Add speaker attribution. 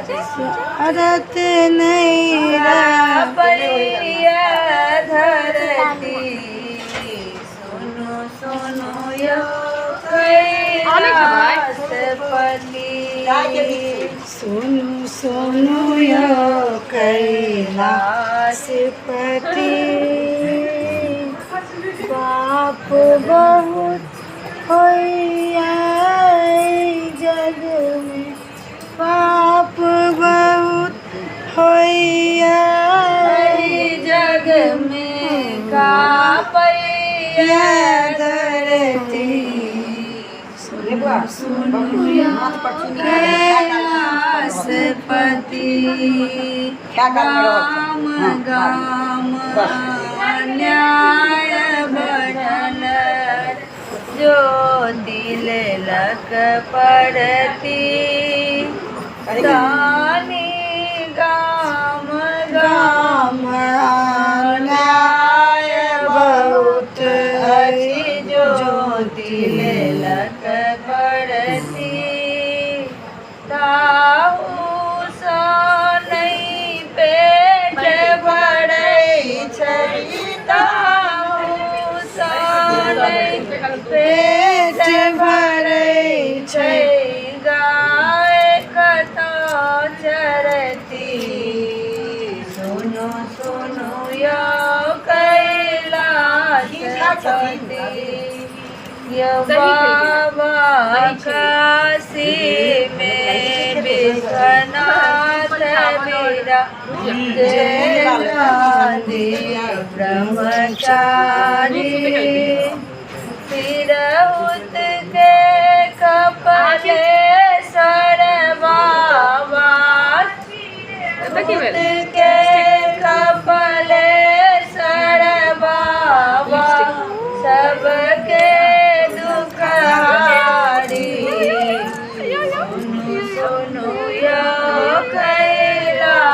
Speaker 1: शरत नहीं
Speaker 2: पैया धरती सुनो सुनो यो कैलाशपति
Speaker 1: सुनु सुनु यो कैलाशपति पाप बहुत होइया जग में पाप बहुत होइया
Speaker 2: जग में का पैया
Speaker 1: धरती सुनु
Speaker 2: कैलाशपति गाम गाम न्याय बढ़ल जो दिल लक पड़ती तानी गाम गाम
Speaker 1: न्याय बहुत
Speaker 2: हरि जो दिल लक पड़ती ताहू सा नहीं पेट भरै छै ताहू सा नहीं पेट भरै छै गाय कतौ चरती सुनो सुनो यो कैलाशपति यो बाबा काशी में विश्वनाथ मेरा जय गांधी ब्रह्मचारी तिरहुत के कपले सर बाबा तिरहुत के कपले सर बाबा सबके दुख हारी सुनु सुनु यो कैलाशपति